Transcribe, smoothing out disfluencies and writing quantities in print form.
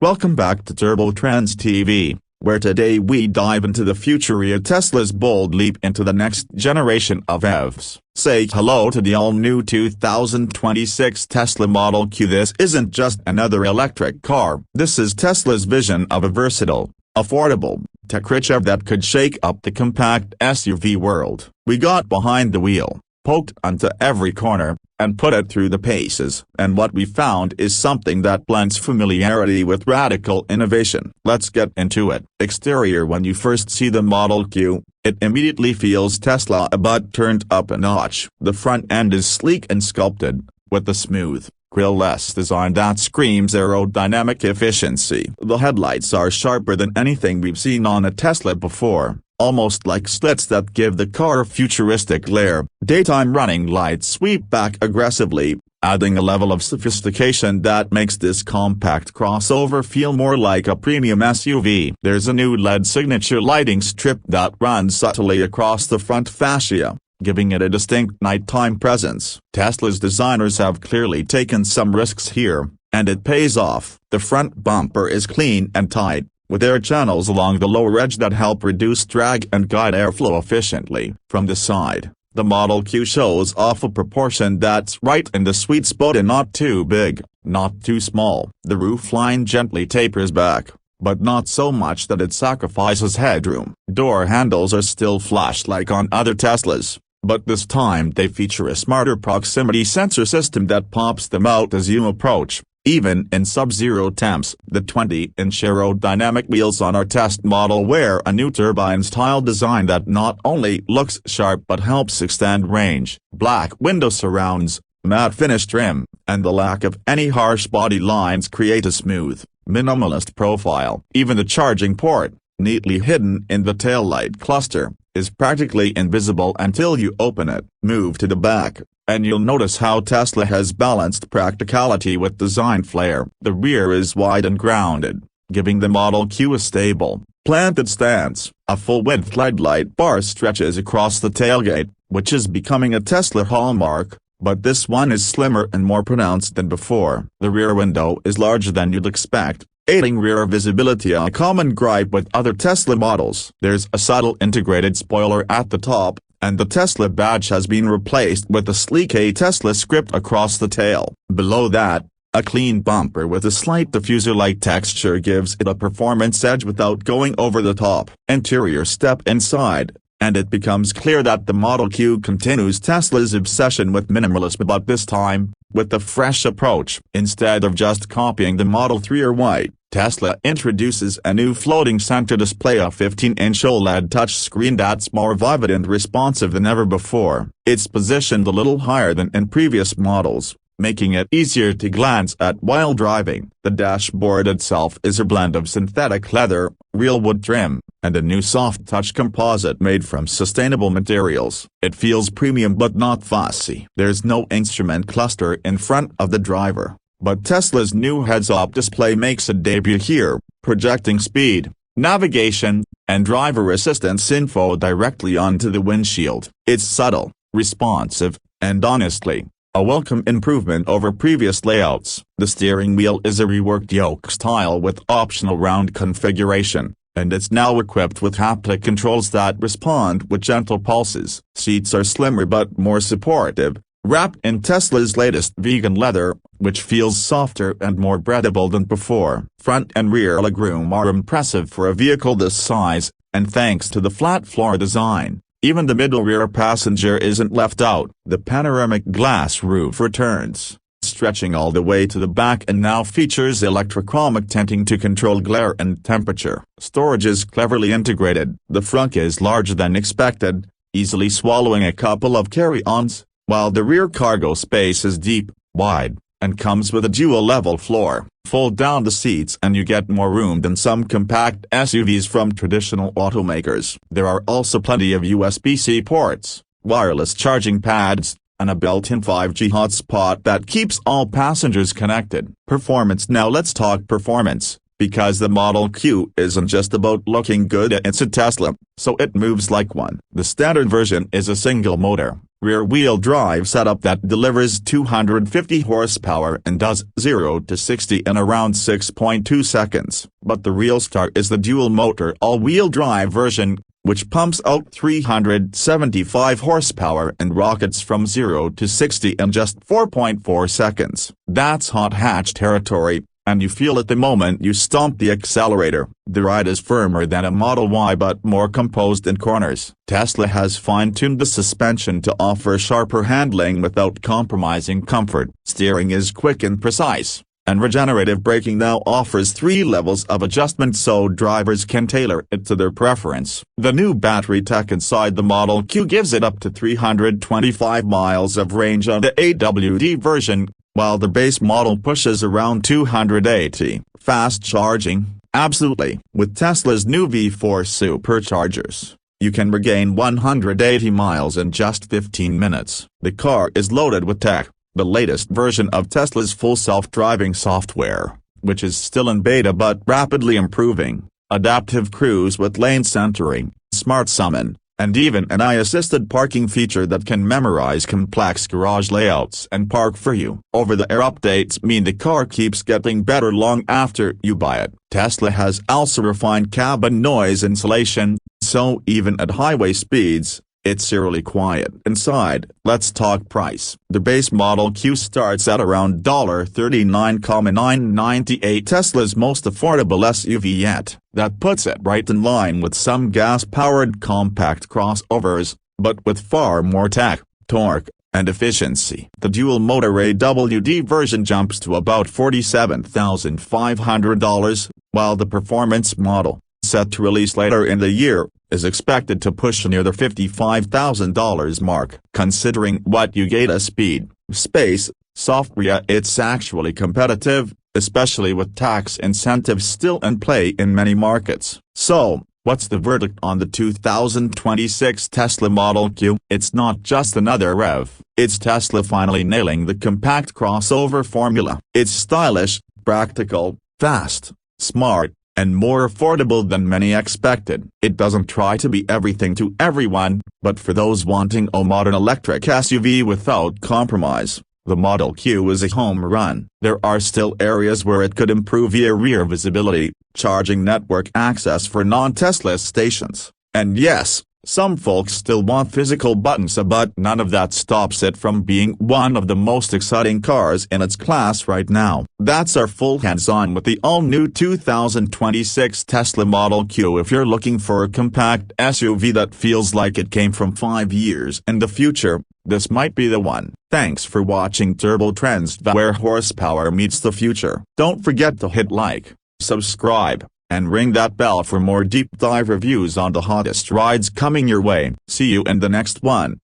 Welcome back to Trendz TV, where today we dive into the future of Tesla's bold leap into the next generation of EVs. Say hello to the all-new 2026 Tesla Model Q. This isn't just another electric car. This is Tesla's vision of a versatile, affordable, tech-rich EV that could shake up the compact SUV world. We got behind the wheel, poked onto every corner, and put it through the paces. And what we found is something that blends familiarity with radical innovation. Let's get into it. Exterior. When you first see the Model Q, it immediately feels Tesla, but turned up a notch. The front end is sleek and sculpted, with a smooth, grille-less design that screams aerodynamic efficiency. The headlights are sharper than anything we've seen on a Tesla before, almost like slits that give the car a futuristic glare. Daytime running lights sweep back aggressively, adding a level of sophistication that makes this compact crossover feel more like a premium SUV. There's a new LED signature lighting strip that runs subtly across the front fascia, giving it a distinct nighttime presence. Tesla's designers have clearly taken some risks here, and it pays off. The front bumper is clean and tight, with air channels along the lower edge that help reduce drag and guide airflow efficiently. From the side, the Model Q shows off a proportion that's right in the sweet spot and not too big, not too small. The roofline gently tapers back, but not so much that it sacrifices headroom. Door handles are still flush like on other Teslas, but this time they feature a smarter proximity sensor system that pops them out as you approach. Even in sub-zero temps, the 20-inch aerodynamic wheels on our test model wear a new turbine-style design that not only looks sharp but helps extend range. Black window surrounds, matte finish trim, and the lack of any harsh body lines create a smooth, minimalist profile. Even the charging port, neatly hidden in the taillight cluster, is practically invisible until you open it. Move to the back, and you'll notice how Tesla has balanced practicality with design flair. The rear is wide and grounded, giving the Model Q a stable, planted stance. A full-width LED light bar stretches across the tailgate, which is becoming a Tesla hallmark, but this one is slimmer and more pronounced than before. The rear window is larger than you'd expect, aiding rear visibility, a common gripe with other Tesla models. There's a subtle integrated spoiler at the top, and the Tesla badge has been replaced with a sleek "A Tesla" script across the tail. Below that, a clean bumper with a slight diffuser-like texture gives it a performance edge without going over the top. Interior. Step inside, and it becomes clear that the Model Q continues Tesla's obsession with minimalism, but this time, with a fresh approach. Instead of just copying the Model 3 or Y, Tesla introduces a new floating center display, a 15-inch OLED touchscreen that's more vivid and responsive than ever before. It's positioned a little higher than in previous models, making it easier to glance at while driving. The dashboard itself is a blend of synthetic leather, real wood trim, and a new soft touch composite made from sustainable materials. It feels premium but not fussy. There's no instrument cluster in front of the driver, but Tesla's new heads-up display makes a debut here, projecting speed, navigation, and driver assistance info directly onto the windshield. It's subtle, responsive, and honestly, a welcome improvement over previous layouts. The steering wheel is a reworked yoke style with optional round configuration, and it's now equipped with haptic controls that respond with gentle pulses. Seats are slimmer but more supportive, wrapped in Tesla's latest vegan leather, which feels softer and more breathable than before. Front and rear legroom are impressive for a vehicle this size, and thanks to the flat floor design, even the middle rear passenger isn't left out. The panoramic glass roof returns, stretching all the way to the back, and now features electrochromic tinting to control glare and temperature. Storage is cleverly integrated. The frunk is larger than expected, easily swallowing a couple of carry-ons, while the rear cargo space is deep, wide, and comes with a dual-level floor. Fold down the seats and you get more room than some compact SUVs from traditional automakers. There are also plenty of USB-C ports, wireless charging pads, and a built-in 5G hotspot that keeps all passengers connected. Performance. Now let's talk performance, because the Model Q isn't just about looking good, it's a Tesla, so it moves like one. The standard version is a single-motor, rear-wheel drive setup that delivers 250 horsepower and does 0 to 60 in around 6.2 seconds. But the real star is the dual-motor all-wheel drive version, which pumps out 375 horsepower and rockets from 0 to 60 in just 4.4 seconds. That's hot hatch territory, and you feel it the moment you stomp the accelerator. The ride is firmer than a Model Y but more composed in corners. Tesla has fine-tuned the suspension to offer sharper handling without compromising comfort. Steering is quick and precise, and regenerative braking now offers 3 levels of adjustment so drivers can tailor it to their preference. The new battery tech inside the Model Q gives it up to 325 miles of range on the AWD version, while the base model pushes around 280. Fast charging? Absolutely. With Tesla's new V4 superchargers, you can regain 180 miles in just 15 minutes. The car is loaded with tech. The latest version of Tesla's full self-driving software, which is still in beta but rapidly improving, adaptive cruise with lane centering, smart summon, and even an AI-assisted parking feature that can memorize complex garage layouts and park for you. Over-the-air updates mean the car keeps getting better long after you buy it. Tesla has also refined cabin noise insulation, so even at highway speeds, it's eerily quiet inside. Let's talk price. The base Model Q starts at around $39,998, Tesla's most affordable SUV yet. That puts it right in line with some gas-powered compact crossovers, but with far more tech, torque, and efficiency. The dual-motor AWD version jumps to about $47,500, while the performance model, set to release later in the year, is expected to push near the $55,000 mark. Considering what you get as speed, space, software, it's actually competitive, especially with tax incentives still in play in many markets. So, what's the verdict on the 2026 Tesla Model Q? It's not just another REV, it's Tesla finally nailing the compact crossover formula. It's stylish, practical, fast, smart, and more affordable than many expected. It doesn't try to be everything to everyone, but for those wanting a modern electric SUV without compromise, the Model Q is a home run. There are still areas where it could improve via rear visibility, charging network access for non-Tesla stations, and yes, some folks still want physical buttons, but none of that stops it from being one of the most exciting cars in its class right now. That's our full hands-on with the all-new 2026 Tesla Model Q. If you're looking for a compact SUV that feels like it came from 5 years in the future, this might be the one. Thanks for watching Turbo Trendz, where horsepower meets the future. Don't forget to hit like, subscribe, and ring that bell for more deep dive reviews on the hottest rides coming your way. See you in the next one.